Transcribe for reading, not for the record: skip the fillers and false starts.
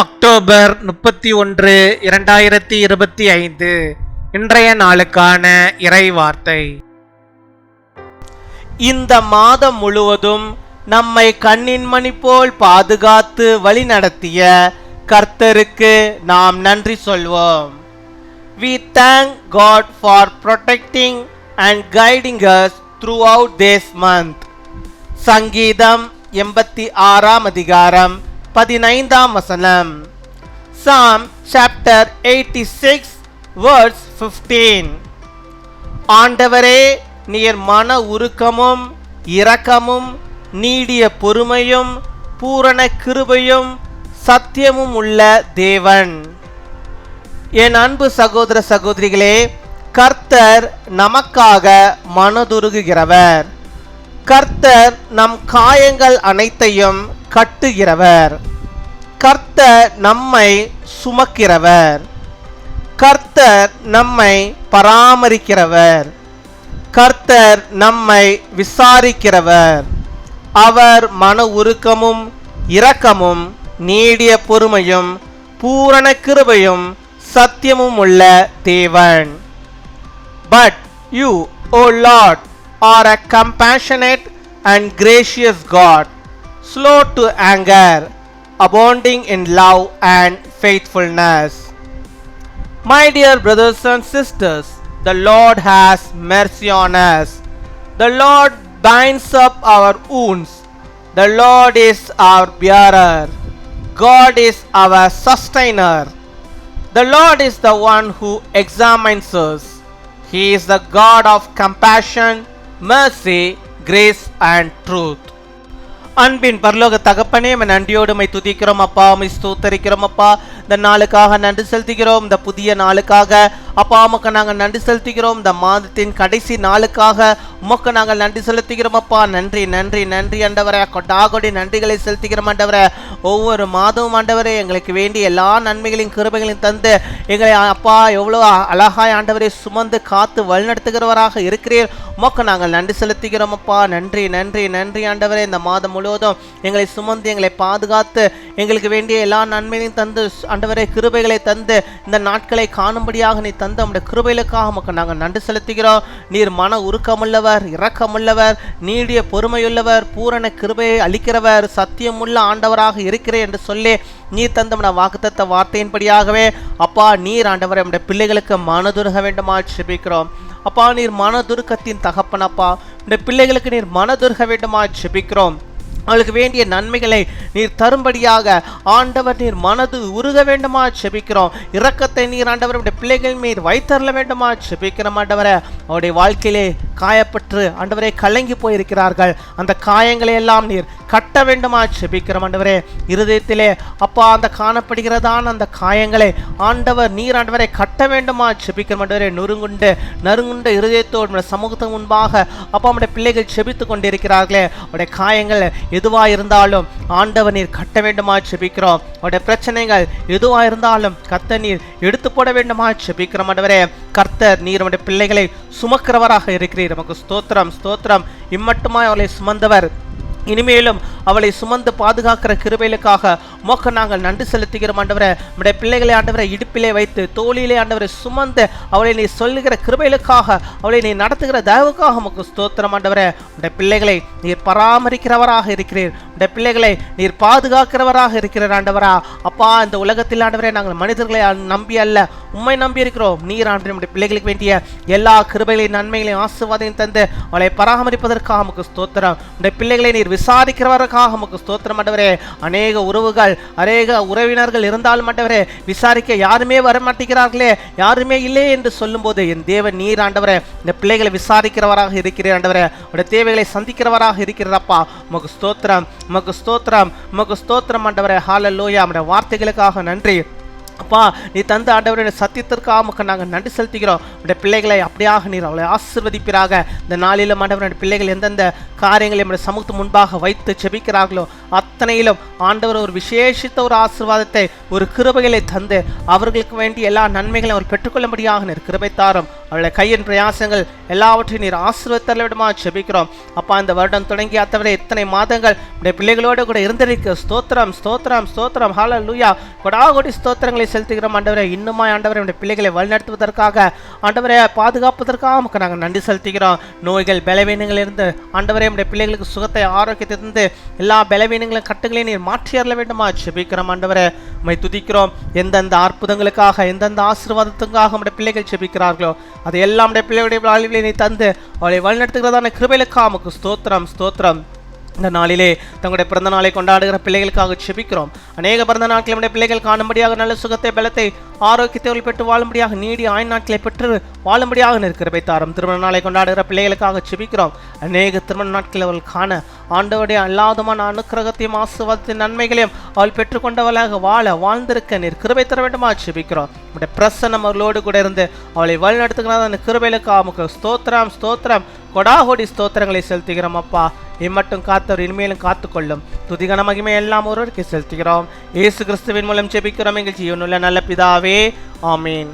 October 31, 2025 இன்றைய நாளுக்கான இறைவார்த்தை. இந்த மாதம் முழுவதும் நம்மை கண்ணின் மணி போல் பாதுகாத்து வழிநடத்திய கர்த்தருக்கு நாம் நன்றி சொல்வோம். We thank God for protecting and guiding us throughout this month. சங்கீதம் 86 அதிகாரம் 15 வசனம். Psalm chapter 86 verse 15. ஆண்டவரே, நீர் மன உருக்கமும் இரக்கமும் நீடிய பொறுமையும் பூரண கிருபையும் சத்தியமும் உள்ள தேவன். என் அன்பு சகோதர சகோதரிகளே, கர்த்தர் நமக்காக மனதுருகுகிறவர். கர்த்தர் நம் காயங்கள் அனைத்தையும் கட்டுகிறவர். கர்த்தர் நம்மை சுமக்கிறவர். கர்த்தர் நம்மை பராமரிக்கிறவர். கர்த்தர் நம்மை விசாரிக்கிறவர். அவர் மன உருக்கமும் இரக்கமும் நீடிய பொறுமையும் பூரண கிருபையும் சத்தியமும் உள்ள தேவன். But you, O Lord, are a compassionate and gracious God, slow to anger, abounding in love and faithfulness. My dear brothers and sisters, the Lord has mercy on us. The Lord binds up our wounds. The Lord is our bearer. God is our sustainer. The Lord is the one who examines us. He is the God of compassion, mercy, grace and truth. அன்பின் பரலோக தகப்பனே, நன்றியோடு my துதிக்கிறோம் அப்பா, my ஸ்தோத்தரிக்கிறோம் அப்பா. இந்த நாளுக்காக நன்றி செலுத்துகிறோம். இந்த புதிய நாளுக்காக அப்பா உமக்கு நாங்கள் நன்றி செலுத்துகிறோம். இந்த மாதத்தின் கடைசி நாளுக்காக உமக்கு நாங்கள் நன்றி செலுத்துகிறோம் அப்பா. நன்றி நன்றி நன்றி ஆண்டவரே. கொடாகொடி நன்றிகளை செலுத்துகிறோம் ஆண்டவரே. ஒவ்வொரு மாதமும் ஆண்டவரே எங்களுக்கு வேண்டிய எல்லா நன்மைகளையும் கிருபைகளையும் தந்து எங்களை அப்பா எவ்வளோ அழகாய் ஆண்டவரை சுமந்து காத்து வழிநடத்துகிறவராக இருக்கிறீர். உமக்கு நாங்கள் நன்றி செலுத்துகிறோம் அப்பா. நன்றி நன்றி நன்றி ஆண்டவரே. இந்த மாதம் முழுவதும் எங்களை சுமந்து எங்களை பாதுகாத்து எங்களுக்கு வேண்டிய எல்லா நன்மைகளையும் தந்து ஆண்டவரே கிருபைகளை தந்து இந்த நாட்களை காணும்படியாக நீ தந்த நம்முடைய கிருபைகளுக்காக உமக்கு நாங்கள் நன்றி செலுத்துகிறோம். நீர் மன உருக்கமுள்ளவர், இரக்கமுள்ளவர், நீடிய பொறுமையுள்ளவர், பூரண கிருபையை அளிக்கிறவர், சத்தியமுள்ள ஆண்டவராக இருக்கிறேன் என்று சொல்லி நீர் தந்த நம்முடைய வாக்குத்தத்த வார்த்தையின்படியாகவே அப்பா நீர் ஆண்டவரை நம்முடைய பிள்ளைகளுக்கு மனதுருக வேண்டுமா செபிக்கிறோம் அப்பா. நீர் மனதுருக்கத்தின் தகப்பனப்பா. இந்த பிள்ளைகளுக்கு நீர் மனதுருக வேண்டுமா செபிக்கிறோம். அவளுக்கு வேண்டிய நன்மைகளை நீர் தரும்படியாக ஆண்டவர் நீர் மனது உருக வேண்டுமா செபிக்கிறோம். இரக்கத்தை நீர் ஆண்டவர் பிள்ளைகள் மீது வைத்தரல வேண்டுமா செபிக்கிறோம் ஆண்டவரை. அவருடைய வாழ்க்கையிலே காயப்பட்டு ஆண்டவரை கலங்கி போயிருக்கிறார்கள். அந்த காயங்களை எல்லாம் நீர் கட்ட வேண்டுமா செபிக்கிறோம் ஆண்டவரே. இருதயத்திலே அப்பா அந்த காணப்படுகிறதான அந்த காயங்களை ஆண்டவர் நீர் ஆண்டவரை கட்ட வேண்டுமா செபிக்கிறோம் ஆண்டவரே. நறுங்குண்ட இருதயத்தோடு சமூகத்துக்கு முன்பாக அப்பா நம்முடைய பிள்ளைகள் செபித்து கொண்டிருக்கிறார்களே. அவருடைய காயங்கள் எதுவாக இருந்தாலும் ஆண்டவர் நீர் கட்ட வேண்டுமா செபிக்கிறோம். அவருடைய பிரச்சனைகள் எதுவாக இருந்தாலும் கர்த்தர் நீர் எடுத்து போட வேண்டுமா செபிக்கிறோம் ஆண்டவரே. கர்த்தர் நீர் நம்முடைய பிள்ளைகளை சுமக்கிறவராக இருக்கிறீர். நமக்கு ஸ்தோத்திரம் ஸ்தோத்திரம். இம்மட்டுமாய் அவளை சுமந்தவர், இனிமேலும் அவளை சுமந்து பாதுகாக்கிற கிருபைகளுக்காக உமக்கு நாங்கள் நன்றி செலுத்துகிறோம் ஆண்டவரே. நம்முடைய பிள்ளைகளை ஆண்டவரை இடுப்பிலே வைத்து தோளிலே ஆண்டவரை சுமந்து அவளை நீ சொல்லுகிற கிருபைகளுக்காக அவளை நீ நடத்துகிற தயவுக்காக உமக்கு ஸ்தோத்திரம் ஆண்டவரே. உடைய பிள்ளைகளை நீர் பராமரிக்கிறவராக இருக்கிறீர். உடைய பிள்ளைகளை நீர் பாதுகாக்கிறவராக இருக்கிறார் ஆண்டவரா. அப்பா இந்த உலகத்தில் ஆண்டவரே நாங்கள் மனிதர்களை நம்பி அல்ல உம்மை நம்பி இருக்கிறோம். நீர் ஆண்டவரே நம்முடைய பிள்ளைகளுக்கு வேண்டிய எல்லா கிருபைகளையும் நன்மைகளையும் ஆசீர்வாதத்தையும் தந்து அவளை பராமரிப்பதற்காக உமக்கு ஸ்தோத்திரம். உடைய பிள்ளைகளை நீர் விசாரிக்கிறவர்களுக்காக உமக்கு ஸ்தோத்திரம் ஆண்டவரே. அநேக உறவுகள் அநேக உறவினர்கள் இருந்தாலும் ஆண்டவரே விசாரிக்க யாருமே வரமாட்டேங்கிறார்களே, யாருமே இல்லையே என்று சொல்லும் போது என் தேவன் நீர் ஆண்டவரே இந்த பிள்ளைகளை விசாரிக்கிறவராக இருக்கிறார் ஆண்டவரே. உடைய தேவைகளை சந்திக்கிறவராக இருக்கிறப்பா. உமக்கு ஸ்தோத்திரம் உமக்கு ஸ்தோத்திரம் உமக்கு ஸ்தோத்திரம் ஆண்டவரே. ஹல்லேலூயா. நம்முடைய வார்த்தைகளுக்காக நன்றி அப்பா. நீ தந்த ஆண்டவருடைய சத்தியத்திற்காக உமக்கு நாங்கள் நன்றி செலுத்துகிறோம். உடைய பிள்ளைகளை அப்படியாக நீர் அவளை ஆசீர்வதிப்பீராக. இந்த நாளிலும் ஆண்டவருடைய பிள்ளைகள் எந்தெந்த காரியங்களை நம்முடைய சமூகத்து முன்பாக வைத்து செபிக்கிறார்களோ அத்தனையிலும் ஆண்டவர் ஒரு விசேஷித்த ஒரு ஆசீர்வாதத்தை, ஒரு கிருபைகளை தந்து அவர்களுக்கு வேண்டிய எல்லா நன்மைகளையும் அவர் பெற்றுக்கொள்ளும்படியாக நீர் கிருபை தாரும். அவருடைய கையின் பிரயாசங்கள் எல்லாவற்றையும் நீர் ஆசீர்வதித்தருள விடமா ஜெபிக்கிறோம். அப்பா, இந்த வருடம் தொடங்கி அத்தவரை இத்தனை மாதங்கள் உடைய பிள்ளைகளோடு கூட இருந்திருக்க ஸ்தோத்திரம் ஸ்தோத்திரம் ஸ்தோத்திரம். ஹல்லேலூயா. கொடாகோடி ஸ்தோத்திரங்களை செலுத்துகிறோம் ஆண்டவரே. இன்னுமாய் ஆண்டவரே உடைய பிள்ளைகளை வழிநடத்துவதற்காக, ஆண்டவரை பாதுகாப்பதற்காக நமக்கு நாங்கள் நன்றி செலுத்துகிறோம். நோய்கள் பலவீனங்கள் இருந்து ஆண்டவரே உடைய பிள்ளைகளுக்கு சுகத்தை, ஆரோக்கியத்தை தந்து எல்லா பலவீனங்களும் கட்டுகளையும் நீர் மாற்றி அருள வேண்டுமா ஜெபிக்கிறோம் ஆண்டவரே. உம்மை துதிக்கிறோம். எந்தெந்த அற்புதங்களுக்காக, எந்தெந்த ஆசீர்வாதத்துக்காக உடைய பிள்ளைகள் ஜெபிக்கிறார்களோ அதை எல்லாம் உடைய பிள்ளைகளுடைய வாழ்விலே நீ தந்து அவளை வழிநடத்துகிறதான கிருபைகளுக்காக உமக்கு ஸ்தோத்திரம் ஸ்தோத்திரம். இந்த நாளிலே தங்களுடைய பிறந்த நாளை கொண்டாடுகிற பிள்ளைகளுக்காக ஜெபிக்கிறோம். அநேக பிறந்த நாட்களை நம்முடைய பிள்ளைகள் காணும்படியாக நல்ல சுகத்தை, பலத்தை, ஆரோக்கியத்தை பெற்று வாழும்படியாக, நீடிய ஆயுள் நாட்களை பெற்று வாழும்படியாக நிற்கிற தாரும். திருமண நாளை கொண்டாடுகிற பிள்ளைகளுக்காக ஜெபிக்கிறோம். அநேக திருமண நாட்களை அவர்கள் காண ஆண்டவருடைய அல்லாதமான அனுக்கிரகத்தையும் ஆசீர்வாதத்தின் நன்மைகளையும் அவள் பெற்றுக்கொண்டவளாக வாழ்ந்திருக்க நீர் கிருபை தர வேண்டுமா ஜெபிக்கிறோம். நம்முடைய பிரசன்னம் அவர்களோடு கூட இருந்து அவளை வழிநடத்துகிறதா அந்த கிருபைகளுக்காக உமக்கு ஸ்தோத்திரம் ஸ்தோத்திரம். கொடாகோடி ஸ்தோத்திரங்களை செலுத்துகிறோம் அப்பா. இம்மட்டும் காத்தவர் இனிமேலும் காத்துக்கொள்ளும். துதிகன மகிமை எல்லாம் ஒருவருக்கு செலுத்துகிறோம். இயேசு கிறிஸ்துவின் மூலம் ஜெபிக்கிறோம் எங்கள் ஜீவனுள்ள நல்ல பிதாவே. ஆமீன்.